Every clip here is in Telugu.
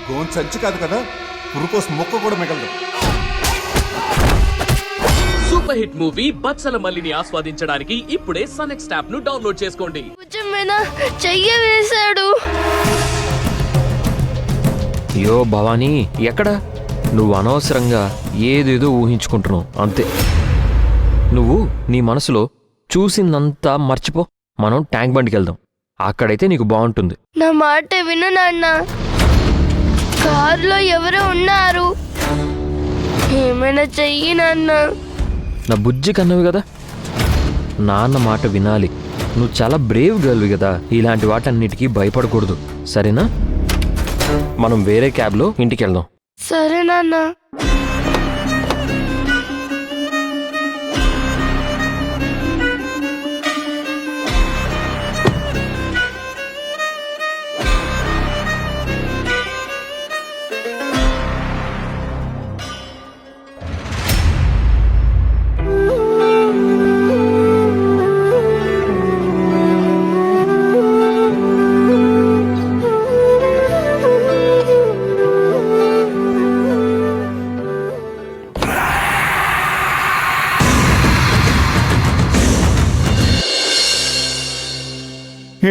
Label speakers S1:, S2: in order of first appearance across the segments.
S1: గోన్ సంచి కాదు కదా, పురుకోస్ మొక్క కూడా మిగలదు.
S2: సూపర్ హిట్ మూవీ బత్సల మల్లిని ఆస్వాదించడానికి ఇప్పుడే సనెక్స్ యాప్ ను డౌన్లోడ్ చేసుకోండి.
S3: చెయ్య వేశాడు.
S4: అయ్యో భవానీ, ఎక్కడ? నువ్వు అనవసరంగా ఏదేదో ఊహించుకుంటున్నావు అంతే. నువ్వు నీ మనసులో చూసిందంతా మర్చిపో. మనం ట్యాంక్ బండికి వెళ్దాం, అక్కడైతే నీకు బాగుంటుంది.
S3: నా మాట విను నాన్న. కారులో ఎవరో ఉన్నారు, ఏమైనా చెయ్యి నాన్న.
S4: నా బుజ్జి కన్నవి కదా, నాన్న మాట వినాలి. నువ్వు చాలా బ్రేవ్ గర్ల్వి కదా, ఇలాంటి వాటన్నిటికీ భయపడకూడదు, సరేనా? మనం వేరే క్యాబ్లో ఇంటికి వెళ్దాం.
S3: సరే నాన్న.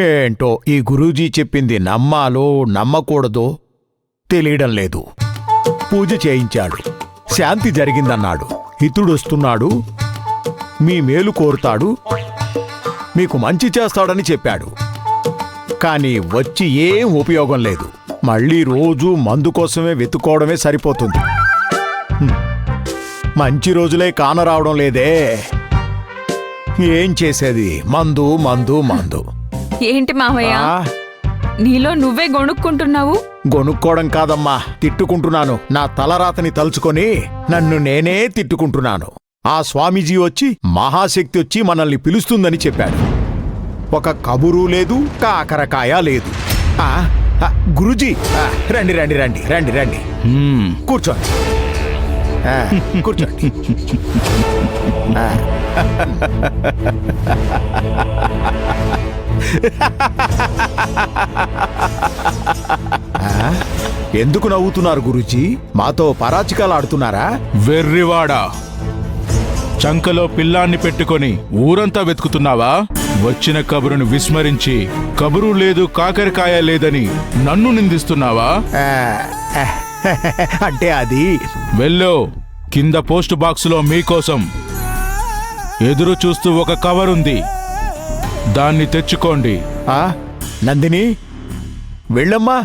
S5: ఏంటో ఈ గురూజీ చెప్పింది నమ్మాలో నమ్మకూడదో తెలియడం లేదు. పూజ చేయించాడు, శాంతి జరిగిందన్నాడు, హితుడొస్తున్నాడు, మీ మేలు కోరుతాడు, మీకు మంచి చేస్తాడని చెప్పాడు. కానీ వచ్చి ఏం ఉపయోగం లేదు. మళ్ళీ రోజూ మందు కోసమే వెతుక్కోవడమే సరిపోతుంది. మంచి రోజులే కానరావడం లేదే. ఏం చేసేది? మందు మందు మందు.
S6: ఏంటి మావయ్య, నీలో నువ్వే గొణుక్కుంటున్నావు?
S5: గొనుక్కోవడం కాదమ్మా, తిట్టుకుంటున్నాను. నా తలరాతని తలుచుకొని నన్ను నేనే తిట్టుకుంటున్నాను. ఆ స్వామీజీ వచ్చి మహాశక్తి వచ్చి మనల్ని పిలుస్తుందని చెప్పాడు. ఒక కబురు లేదు, కాకరకాయ లేదు. గురూజీ, రండి రండి రండి రండి రండి, కూర్చోండి, కూర్చోండి. ఎందుకు నవ్వుతున్నారు గురూజీ? మాతో పరాచికాలు ఆడుతున్నారా?
S7: వెర్రివాడా, చంకలో పిల్లాన్ని పెట్టుకొని ఊరంతా వెతుకుతున్నావా? వచ్చిన కబురును విస్మరించి కబురు లేదు కాకరకాయ లేదని నన్ను నిందిస్తున్నావా?
S5: అంటే అది
S7: వెళ్ళు, కింద పోస్ట్ బాక్సులో మీకోసం ఎదురు చూస్తూ ఒక కవరుంది, దాన్ని తెచ్చుకోండి.
S5: నందిని, వెళ్ళమ్మా.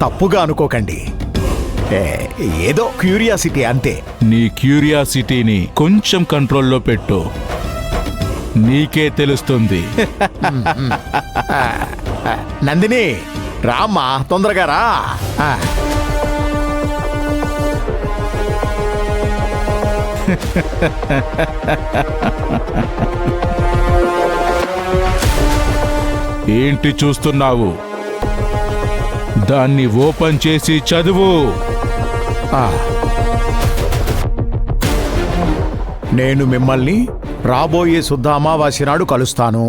S5: తప్పుగా అనుకోకండి, ఏదో క్యూరియాసిటీ అంతే.
S7: నీ క్యూరియాసిటీని కొంచెం కంట్రోల్లో పెట్టు, నీకే తెలుస్తుంది.
S5: నందిని, రామ్మా, తొందరగా రా.
S7: ఏంటి చూస్తున్నావు? దాన్ని ఓపెన్ చేసి చదువు.
S5: నేను మిమ్మల్ని రాబోయే శుద్ధ అమావాస్య నాడు కలుస్తాను.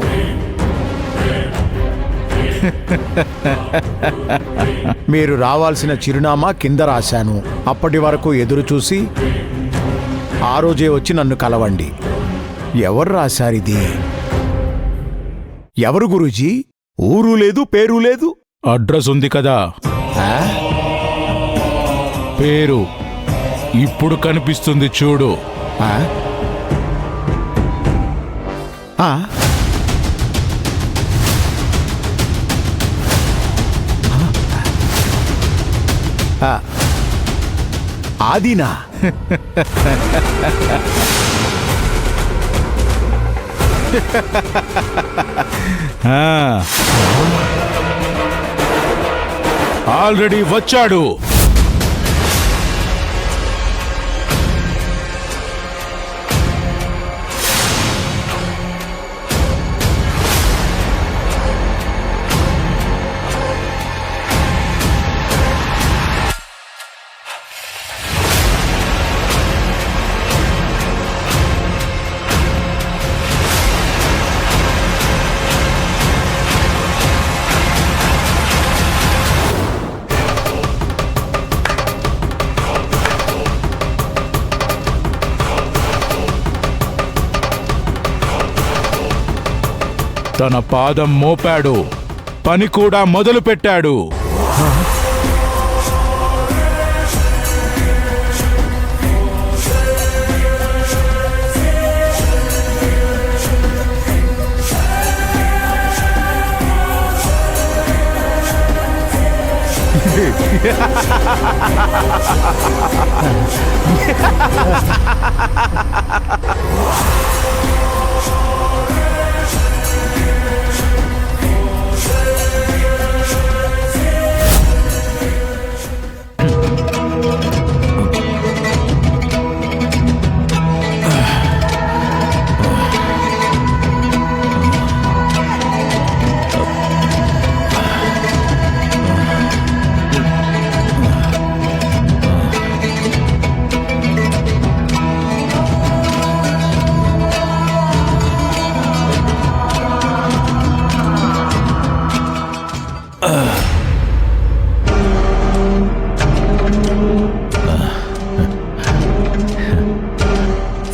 S5: మీరు రావాల్సిన చిరునామా కింద రాశాను. అప్పటి వరకు ఎదురు చూసి ఆ రోజే వచ్చి నన్ను కలవండి. ఎవరు రాశారిది? ఎవరు గురూజీ? ఊరు లేదు, పేరు లేదు.
S7: అడ్రస్ ఉంది కదా, పేరు ఇప్పుడు కనిపిస్తుంది చూడు.
S5: ఆదినా?
S7: ఆల్రెడీ వచ్చాడు. తన పాదం మోపాడు, పని కూడా మొదలుపెట్టాడు.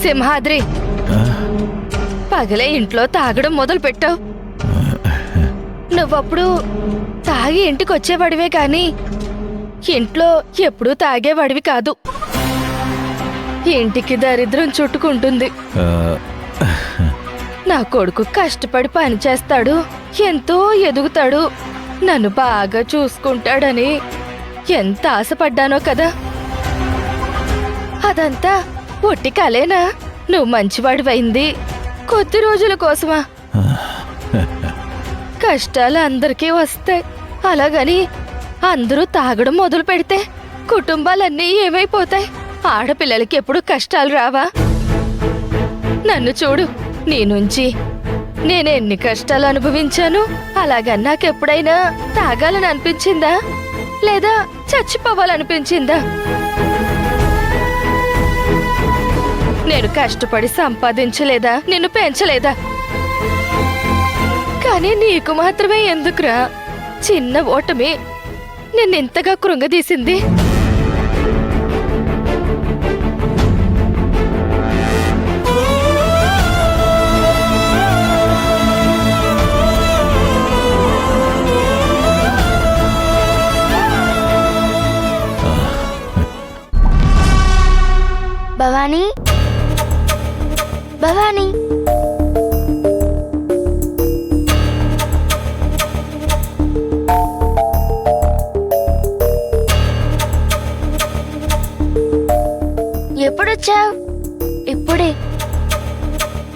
S8: సింహాద్రి, పగలే ఇంట్లో తాగడం మొదలు పెట్టావు. నువ్వప్పుడు తాగి ఇంటికి వచ్చేవాడివే కాని ఇంట్లో ఎప్పుడూ తాగేవాడివి కాదు. ఇంటికి దరిద్రం చుట్టుకుంటుంది. నా కొడుకు కష్టపడి పని చేస్తాడు, ఎంతో ఎదుగుతాడు, నన్ను బాగా చూసుకుంటాడని ఎంత ఆశపడ్డానో కదా. అదంతా ఒట్టి కలేనా? నువ్వు మంచివాడివైంది కొద్ది రోజుల కోసమా? కష్టాలు అందరికీ వస్తాయి. అలాగని అందరూ తాగడం మొదలు పెడితే కుటుంబాలన్నీ ఏమైపోతాయి? ఆడపిల్లలకి ఎప్పుడు కష్టాలు రావా? నన్ను చూడు, నీ నుంచి నేనెన్ని కష్టాలు అనుభవించాను. అలాగా నాకెప్పుడైనా తాగాలని అనిపించిందా? లేదా చచ్చిపోవాలనిపించిందా? నేను కష్టపడి సంపాదించలేదా? నిన్ను పెంచలేదా? కానీ నీకు మాత్రమే ఎందుకురా చిన్న ఓటమి నిన్నెంతగా కృంగదీసింది?
S3: భవానీ, భవానీ, ఎప్పుడొచ్చావు? ఇప్పుడే.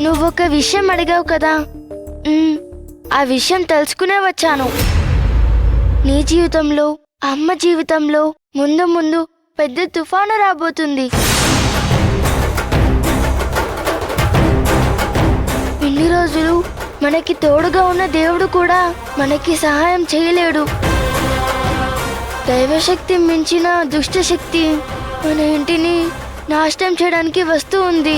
S3: నువ్వొక విషయం అడిగావు కదా, ఆ విషయం తెలుసుకునే వచ్చాను. నీ జీవితంలో, అమ్మ జీవితంలో ముందు ముందు పెద్ద తుఫాను రాబోతుంది. ఇన్ని రోజులు మనకి తోడుగా ఉన్న దేవుడు కూడా మనకి సహాయం చేయలేడు. దైవశక్తి మించిన దుష్టశక్తి మన ఇంటిని నాశనం చేయడానికి వస్తూ ఉంది.